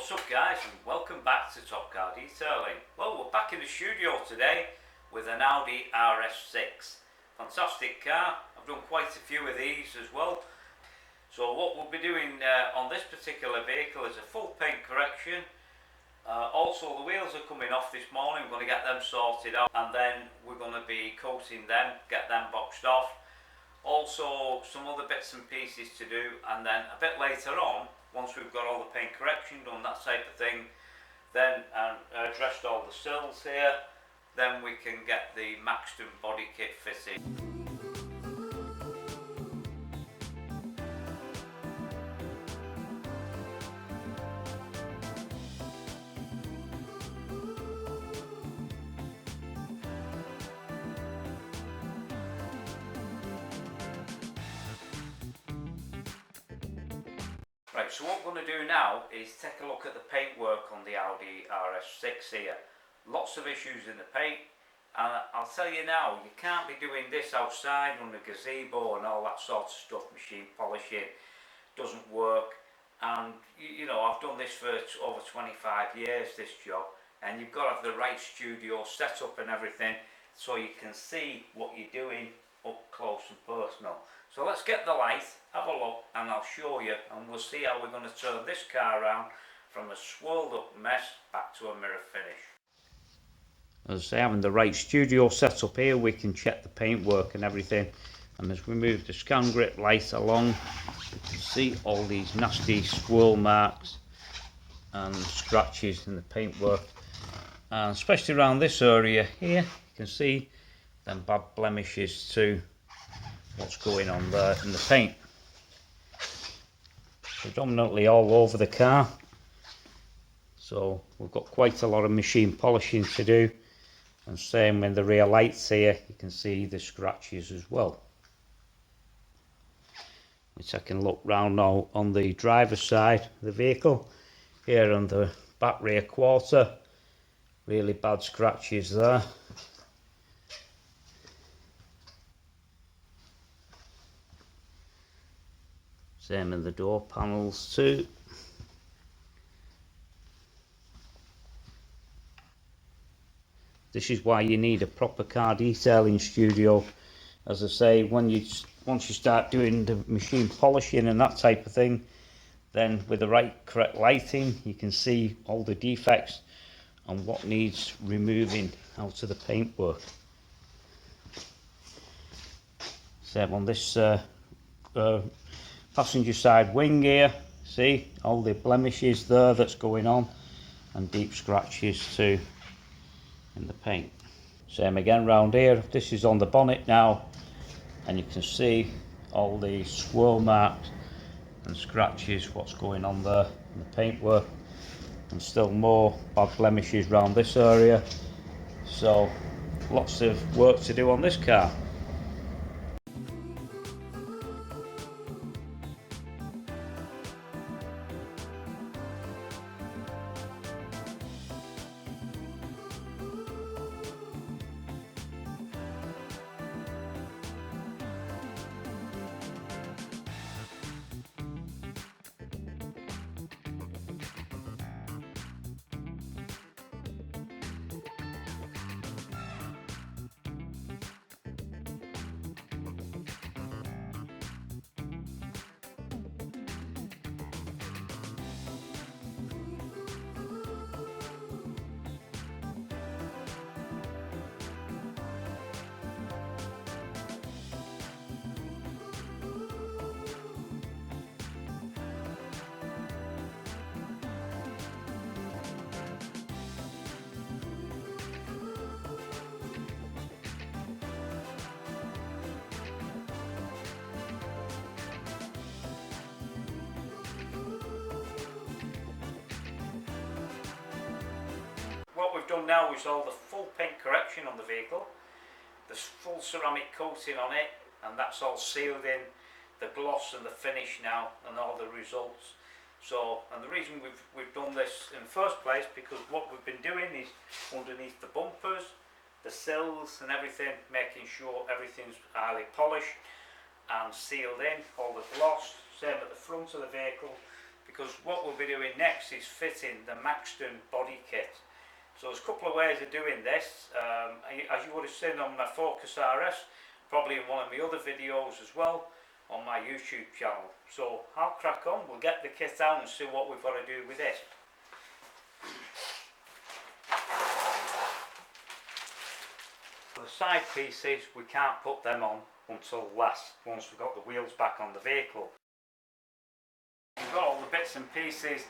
What's up guys, and welcome back to Top Car Detailing. Well, we're back in the studio today with an Audi RS6. Fantastic car. I've done quite a few of these as well. So what we'll be doing on this particular vehicle is a full paint correction. Also the wheels are coming off this morning. We're going to get them sorted out, and then we're going to be coating them, get them boxed off. Also some other bits and pieces to do, and then a bit later on, once we've got all the paint correction done, that type of thing, then addressed all the sills here, then we can get the Maxton Body Kit fitted. Right, so what we're going to do now is take a look at the paintwork on the Audi RS6 here. Lots of issues in the paint, and I'll tell you now, you can't be doing this outside on the gazebo and all that sort of stuff. Machine polishing doesn't work, and you know, I've done this for over 25 years, this job, and you've got to have the right studio setup and everything so you can see what you're doing up close and personal. So let's get the light, have a look, and I'll show you, and we'll see how we're going to turn this car around from a swirled up mess back to a mirror finish. As I say, having the right studio set up here, we can check the paintwork and everything. And as we move the scan grip light along, you can see all these nasty swirl marks and scratches in the paintwork, and especially around this area here, you can see them bad blemishes too. What's going on there in the paint, predominantly all over the car. So we've got quite a lot of machine polishing to do, and same in the rear lights here, you can see the scratches as well. We take a look round now on the driver's side of the vehicle, here on the back rear quarter, really bad scratches there. Same in the door panels too. This is why you need a proper car detailing studio. As I say, once you start doing the machine polishing and that type of thing, then with the correct lighting, you can see all the defects and what needs removing out of the paintwork. Same on this passenger side wing here, see all the blemishes there that's going on, and deep scratches too in the paint. Same again round here. This is on the bonnet now, and you can see all the swirl marks and scratches, what's going on there in the paintwork, and still more bad blemishes around this area. So lots of work to do on this car. What we've done now is all the full paint correction on the vehicle, the full ceramic coating on it, and that's all sealed in, the gloss and the finish now, and all the results. So, and the reason we've done this in the first place, because what we've been doing is underneath the bumpers, the sills and everything, making sure everything's highly polished and sealed in, all the gloss, same at the front of the vehicle, because what we'll be doing next is fitting the Maxton Body Kit. So there's a couple of ways of doing this. As you would have seen on my Focus RS, probably in one of my other videos as well on my YouTube channel. So I'll crack on, we'll get the kit out and see what we've got to do with it. The side pieces, we can't put them on until last, once we've got the wheels back on the vehicle. We've got all the bits and pieces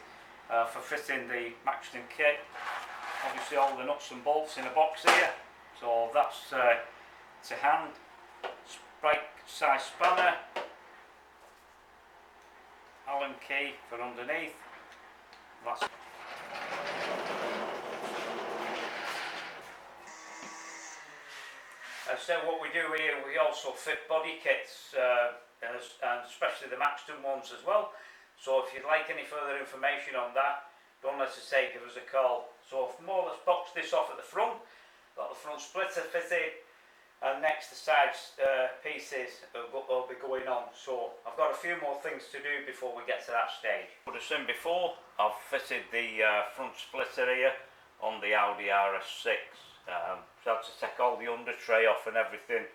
for fitting the Maxton kit. Obviously all the nuts and bolts in a box here, so that's to hand. Right size spanner, Allen key for underneath. That's so what we do here, we also fit body kits, and especially the Maxton ones as well. So if you'd like any further information on that, don't hesitate, give us a call. So I've more or less boxed this off at the front, got the front splitter fitted, and next the side pieces will be going on. So I've got a few more things to do before we get to that stage. As I've seen before, I've fitted the front splitter here on the Audi RS6. So I had to take all the under tray off and everything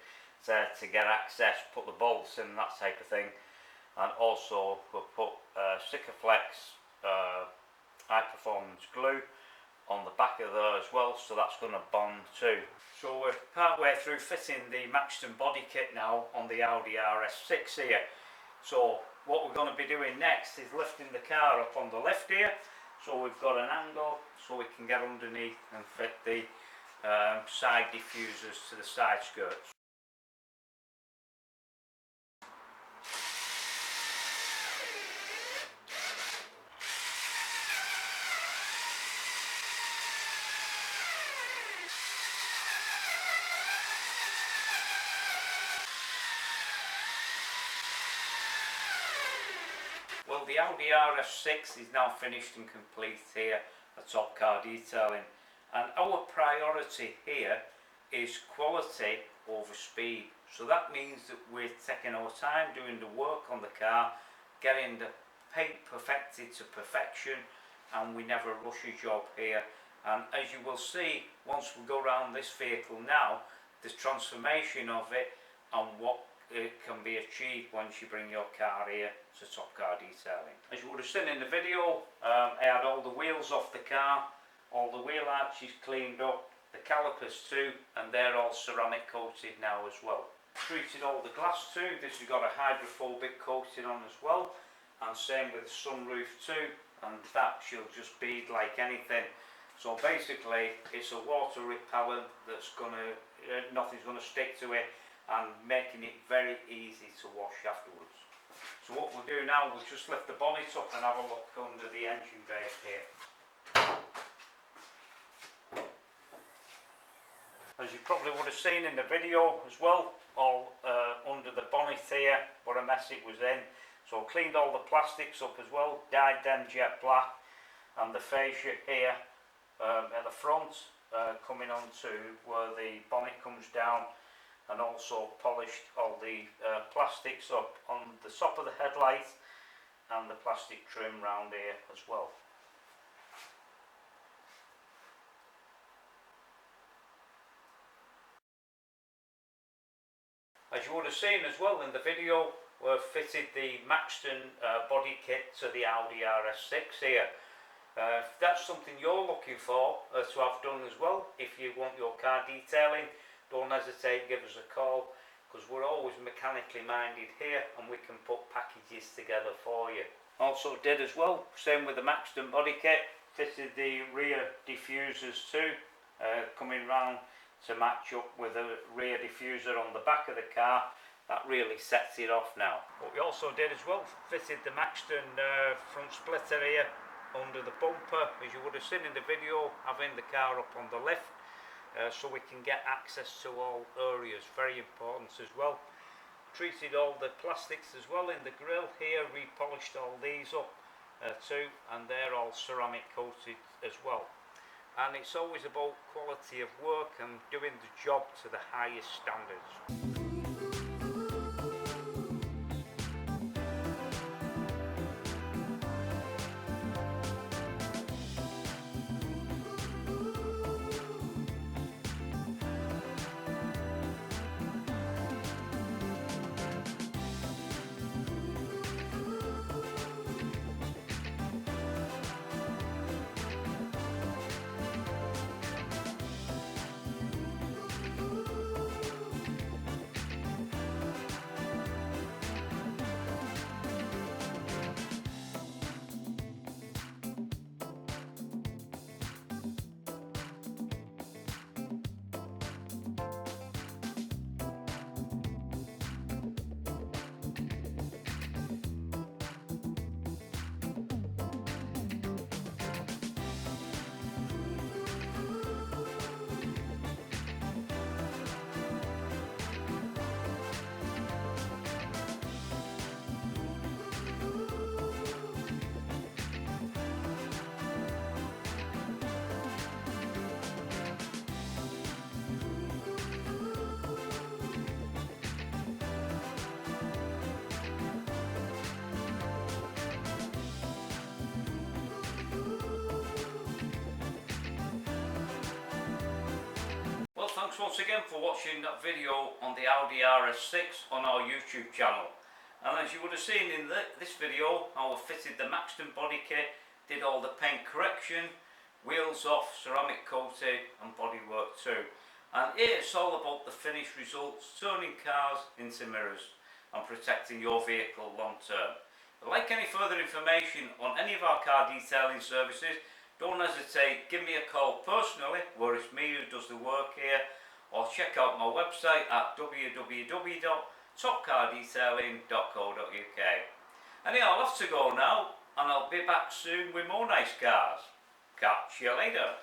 to get access, put the bolts in and that type of thing. And also we'll put Sikaflex high performance glue on the back of there as well, so that's going to bond too. So we're part way through fitting the Maxton Body Kit now on the Audi RS6 here. So what we're going to be doing next is lifting the car up on the lift here, so we've got an angle so we can get underneath and fit the side diffusers to the side skirts. Well, the Audi RS6 is now finished and complete here at Top Car Detailing, and our priority here is quality over speed. So that means that we're taking our time doing the work on the car, getting the paint perfected to perfection, and we never rush a job here. And as you will see once we go around this vehicle now, the transformation of it and what it can be achieved once you bring your car here to Top Car Detailing. As you would have seen in the video, I had all the wheels off the car, all the wheel arches cleaned up, the calipers too, and they're all ceramic coated now as well. Treated all the glass too. This has got a hydrophobic coating on as well, and same with the sunroof too, and that she'll just bead like anything. So basically it's a water repellent that's gonna, nothing's gonna stick to it, and making it very easy to wash afterwards. So what we'll do now, we'll just lift the bonnet up and have a look under the engine bay here. As you probably would have seen in the video as well, all under the bonnet here, what a mess it was in. So cleaned all the plastics up as well, dyed them jet black, and the fascia here at the front coming on to where the bonnet comes down, and also polished all the plastics up on the top of the headlight and the plastic trim round here as well. As you would have seen as well in the video, we've fitted the Maxton Body Kit to the Audi RS6 here. If that's something you're looking for to have done as well, if you want your car detailing, don't hesitate, give us a call, because we're always mechanically minded here and we can put packages together for you. Also did as well, same with the Maxton Body Kit, fitted the rear diffusers too, coming round to match up with a rear diffuser on the back of the car. That really sets it off now. What we also did as well, fitted the Maxton front splitter here under the bumper, as you would have seen in the video, having the car up on the lift. So we can get access to all areas, very important as well. Treated all the plastics as well in the grille here, repolished all these up too, and they're all ceramic coated as well. And it's always about quality of work and doing the job to the highest standards. thanks once again for watching that video on the Audi RS6 on our YouTube channel. And as you would have seen in this video, I fitted the Maxton Body Kit, did all the paint correction, wheels off, ceramic coating and bodywork too. And here it's all about the finished results, turning cars into mirrors and protecting your vehicle long term. If you'd like any further information on any of our car detailing services, don't hesitate, give me a call personally, where it's me who does the work here, or check out my website at www.topcardetailing.co.uk. Anyhow, I'll have to go now, and I'll be back soon with more nice cars. Catch you later.